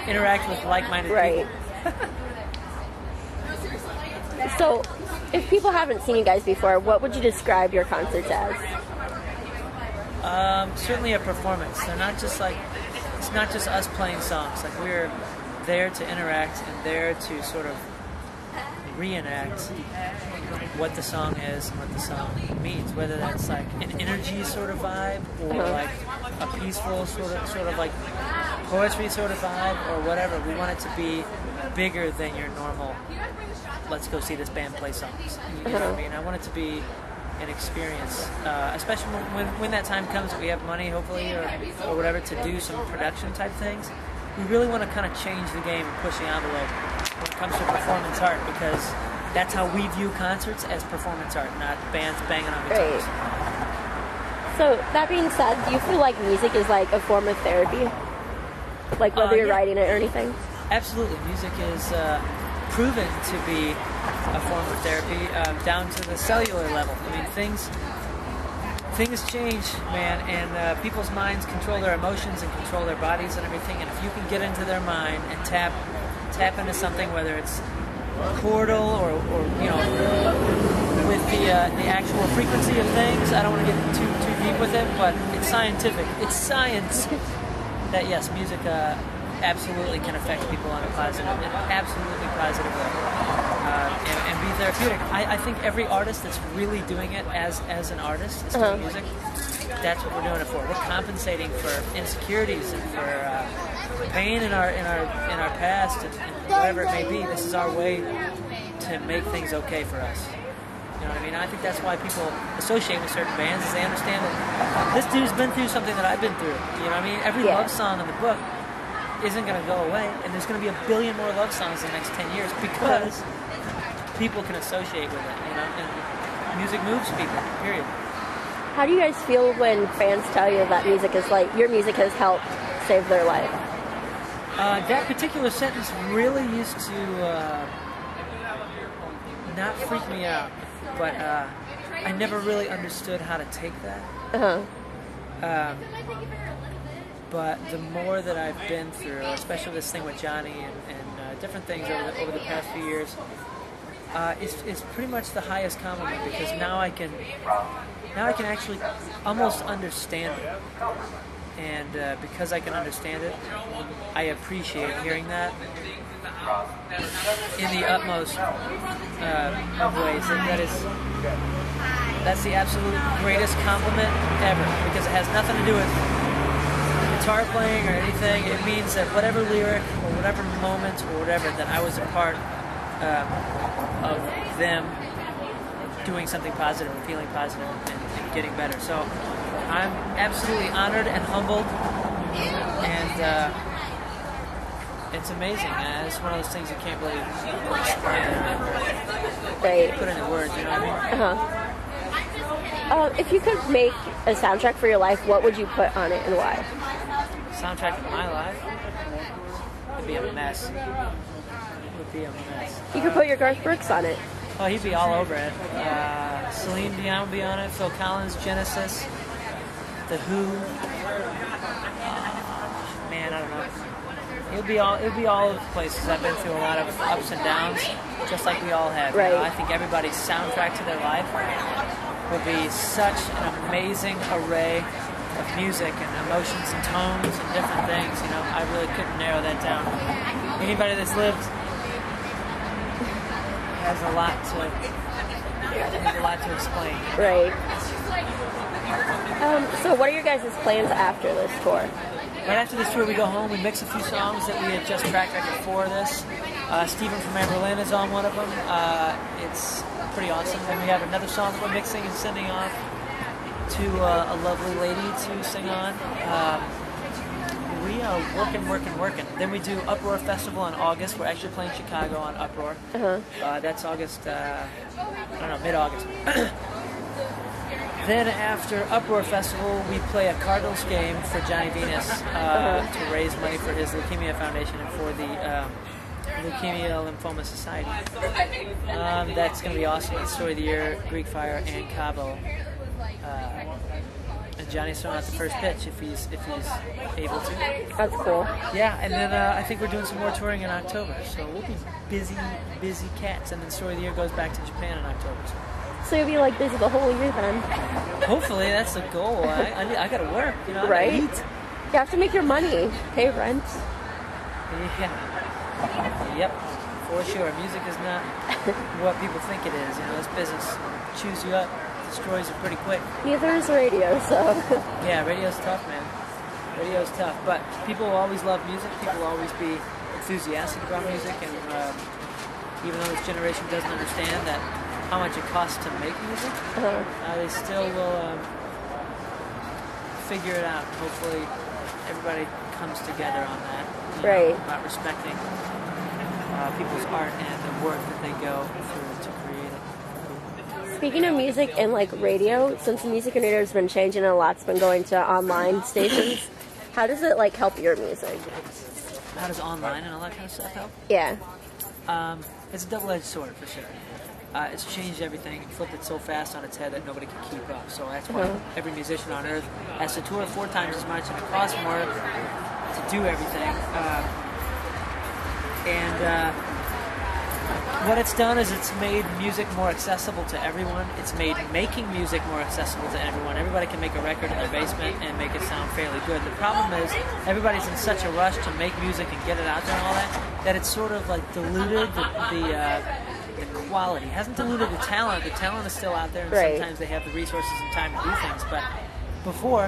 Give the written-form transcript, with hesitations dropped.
interact with like-minded Right. people. So, if people haven't seen you guys before, what would you describe your concerts as? Certainly a performance. They're not just like, it's not just us playing songs. Like, we're there to interact and there to sort of reenact what the song is and what the song means. Whether that's like an energy sort of vibe or like a peaceful sort of like poetry sort of vibe or whatever. We want it to be bigger than your normal, let's go see this band play songs. You know what I mean? I want it to be an experience, especially when that time comes that we have money, hopefully, or whatever, to do some production type things. We really want to kind of change the game and push the envelope when it comes to performance art, because that's how we view concerts, as performance art, not bands banging on guitars. Right. So, that being said, do you feel like music is like a form of therapy? Like whether you're writing it or anything? Absolutely. Music is proven to be a form of therapy, down to the cellular level. I mean, things change, man, and people's minds control their emotions and control their bodies and everything. And if you can get into their mind and tap into something, whether it's chordal or you know, with the actual frequency of things, I don't want to get too deep with it, but it's scientific. It's science that yes, music absolutely can affect people on a positive, absolutely positive way, and be therapeutic. I think every artist that's really doing it as an artist is doing music. That's what we're doing it for. We're compensating for insecurities and for pain in our past and whatever it may be. This is our way to make things okay for us. You know what I mean? I think that's why people associate with certain bands, is they understand that this dude's been through something that I've been through. You know what I mean? Every love song in the book isn't going to go away, and there's going to be a billion more love songs in the next 10 years because people can associate with it, you know, and music moves people, period. How do you guys feel when fans tell you that music is like, your music has helped save their life? That particular sentence really used to not freak me out, but I never really understood how to take that. But the more that I've been through, especially this thing with Johnny and different things over the past few years, it's pretty much the highest compliment, because now I can actually almost understand it, and because I can understand it, I appreciate hearing that in the utmost of ways. That's the absolute greatest compliment ever, because it has nothing to do with guitar playing or anything. It means that whatever lyric or whatever moment or whatever that I was a part of them doing something positive and feeling positive and getting better. So I'm absolutely honored and humbled, and it's amazing. It's one of those things you can't really put into words, you know what I mean? If you could make a soundtrack for your life, what would you put on it and why? Soundtrack for my life? It'd be a mess. It would be a mess. You could put your Garth Brooks on it. Oh, he'd be all over it. Celine Dion would be on it. Phil Collins, Genesis, The Who. Man, I don't know. It would be all over the place, because I've been through a lot of ups and downs, just like we all have. Right. You know, I think everybody's soundtrack to their life would be such an amazing array of music and emotions and tones and different things. You know, I really couldn't narrow that down. Anybody that's lived has a lot to explain. Right. So what are your guys' plans after this tour? Right after this tour, we go home, we mix a few songs that we had just tracked right before this. Steven from Amberlin is on one of them. It's pretty awesome. Then we have another song that we're mixing and sending off to a lovely lady to sing on. We are working. Then we do Uproar Festival in August. We're actually playing Chicago on Uproar. That's August, mid-August. Then after Uproar Festival, we play a Cardinals game for Johnny Venus to raise money for his Leukemia Foundation and for the Leukemia Lymphoma Society. That's going to be awesome. It's Story of the Year, Greek Fire, and Cabo and Johnny's throwing out the first pitch if he's able to. That's cool. Yeah, and then I think we're doing some more touring in October, so we'll be busy cats. And then Story of the Year goes back to Japan in October. So you'll be like busy the whole year then. Hopefully, that's the goal. I gotta work, you know. Right. I gotta eat. You have to make your money, pay rent. Yeah. Yep. For sure. Music is not what people think it is. You know, this business chews you up, destroys you pretty quick. Neither is radio, so. Yeah, radio's tough, man. Radio's tough, but people will always love music. People will always be enthusiastic about music, and even though this generation doesn't understand that how much it costs to make music, they still will figure it out. Hopefully, everybody comes together on that. Right. About respecting people's art and the work that they go through to create it. Speaking of music and like radio, since the music and radio has been changing and a lot's been going to online stations, how does it like help your music? How does online and all that kind of stuff help? Yeah. It's a double-edged sword for sure. It's changed everything and flipped it so fast on its head that nobody can keep up. So that's why every musician on earth has to tour 4 times as much, and it costs more to do everything. What it's done is it's made music more accessible to everyone. It's made making music more accessible to everyone. Everybody can make a record in their basement and make it sound fairly good. The problem is everybody's in such a rush to make music and get it out there and all that it's sort of like diluted the quality. It hasn't diluted the talent. The talent is still out there, and sometimes they have the resources and time to do things. But before,